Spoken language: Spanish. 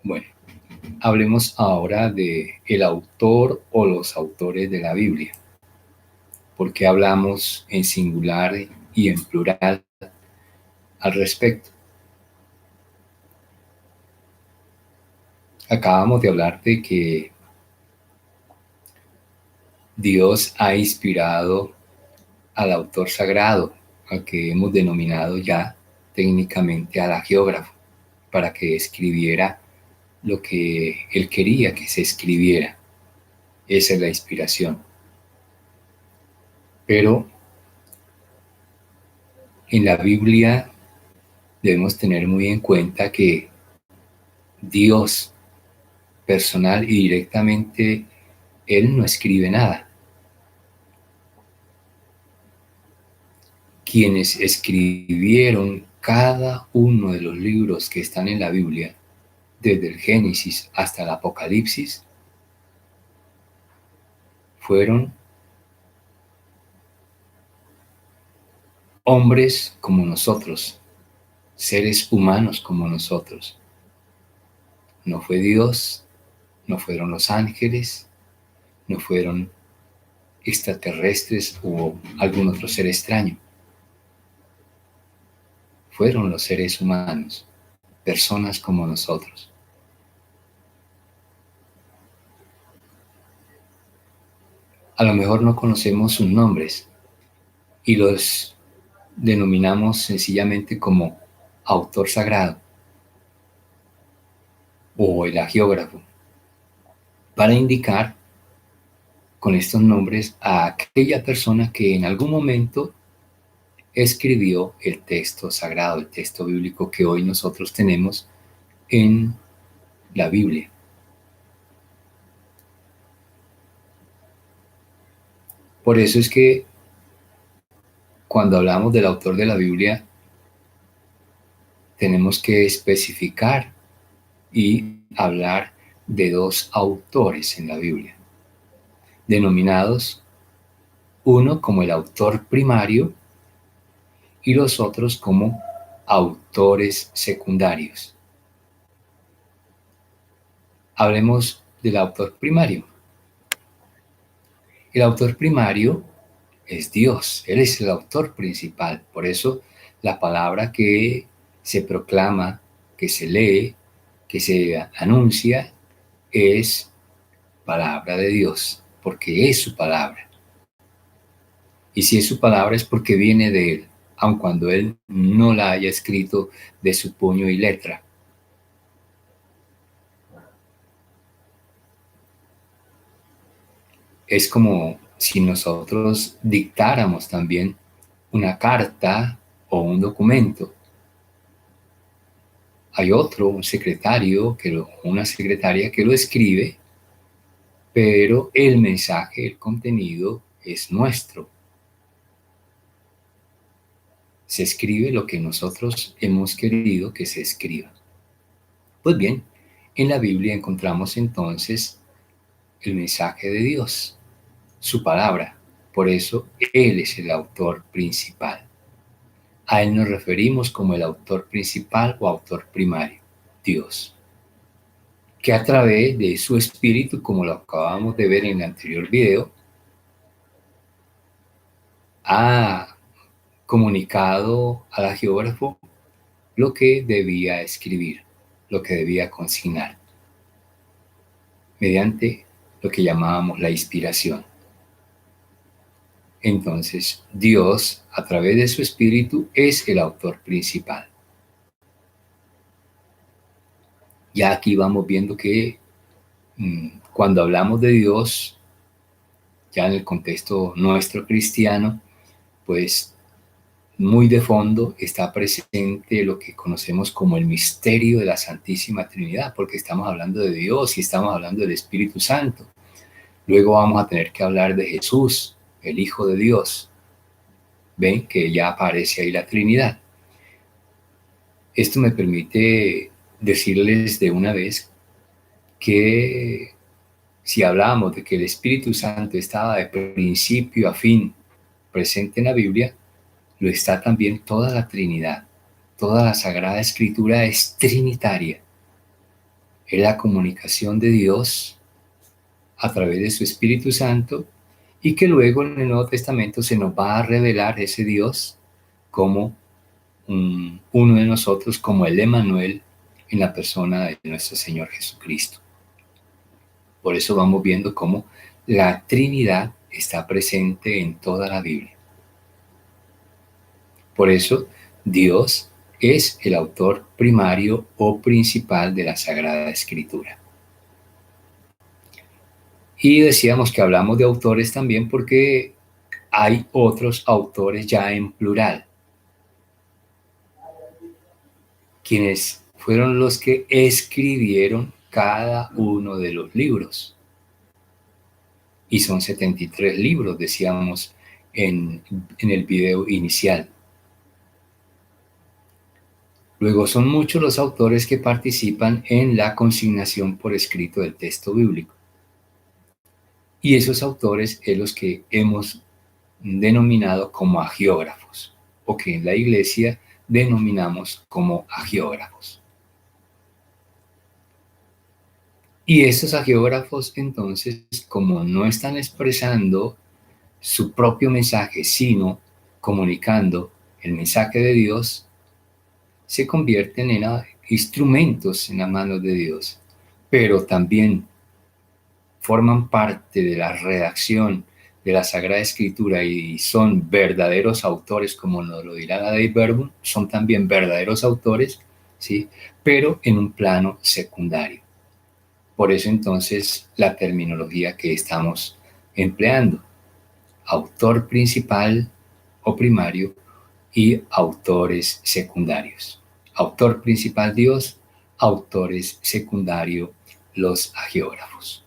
Bueno, hablemos ahora de el autor o los autores de la Biblia. ¿Por qué hablamos en singular y en plural al respecto? Acabamos de hablar de que Dios ha inspirado al autor sagrado, al que hemos denominado ya técnicamente al agiógrafo, para que escribiera lo que él quería que se escribiera. Esa es la inspiración. Pero en la Biblia debemos tener muy en cuenta que Dios personal y directamente, Él no escribe nada. Quienes escribieron cada uno de los libros que están en la Biblia, desde el Génesis hasta el Apocalipsis, fueron hombres como nosotros, seres humanos como nosotros. No fue Dios, no fueron los ángeles, no fueron extraterrestres o algún otro ser extraño. Fueron los seres humanos, personas como nosotros. A lo mejor no conocemos sus nombres y los denominamos sencillamente como autor sagrado o el agiógrafo, para indicar con estos nombres a aquella persona que en algún momento escribió el texto sagrado, el texto bíblico que hoy nosotros tenemos en la Biblia. Por eso es que cuando hablamos del autor de la Biblia, tenemos que especificar y hablar de dos autores en la Biblia, denominados uno como el autor primario y los otros como autores secundarios. Hablemos del autor primario. El autor primario es Dios, Él es el autor principal. Por eso la palabra que se proclama, que se lee, que se anuncia, es palabra de Dios, porque es su palabra. Y si es su palabra es porque viene de Él, aun cuando Él no la haya escrito de su puño y letra. Es como si nosotros dictáramos también una carta o un documento. Hay otro, un secretario, una secretaria que lo escribe, pero el mensaje, el contenido es nuestro. Se escribe lo que nosotros hemos querido que se escriba. Pues bien, en la Biblia encontramos entonces el mensaje de Dios, su palabra. Por eso Él es el autor principal. A Él nos referimos como el autor principal o autor primario, Dios, que a través de su espíritu, como lo acabamos de ver en el anterior video, ha comunicado al geógrafo lo que debía escribir, lo que debía consignar, mediante lo que llamábamos la inspiración. Entonces, Dios, a través de su espíritu, es el autor principal. Ya aquí vamos viendo que cuando hablamos de Dios, ya en el contexto nuestro cristiano, pues muy de fondo está presente lo que conocemos como el misterio de la Santísima Trinidad, porque estamos hablando de Dios y estamos hablando del Espíritu Santo. Luego vamos a tener que hablar de Jesús, el Hijo de Dios. Ven que ya aparece ahí la Trinidad. Esto me permite decirles de una vez que si hablábamos de que el Espíritu Santo estaba de principio a fin presente en la Biblia, lo está también toda la Trinidad. Toda la Sagrada Escritura es trinitaria. es la comunicación de Dios a través de su Espíritu Santo, y que luego en el Nuevo Testamento se nos va a revelar ese Dios como uno de nosotros, como el Emmanuel, en la persona de nuestro Señor Jesucristo. Por eso vamos viendo cómo la Trinidad está presente en toda la Biblia. Por eso Dios es el autor primario o principal de la Sagrada Escritura. Y decíamos que hablamos de autores también porque hay otros autores ya en plural, quienes fueron los que escribieron cada uno de los libros. Y son 73 libros, decíamos en el video inicial. Luego son muchos los autores que participan en la consignación por escrito del texto bíblico. Y esos autores es los que hemos denominado como agiógrafos, o que en la iglesia denominamos como agiógrafos. Y estos agiógrafos, entonces, como no están expresando su propio mensaje, sino comunicando el mensaje de Dios, se convierten en instrumentos en las manos de Dios, pero también forman parte de la redacción de la Sagrada Escritura y son verdaderos autores, como nos lo dirá la Dei Verbum, son también verdaderos autores, ¿sí? Pero en un plano secundario. Por eso entonces la terminología que estamos empleando, autor principal o primario y autores secundarios. Autor principal Dios, autores secundarios los agiógrafos.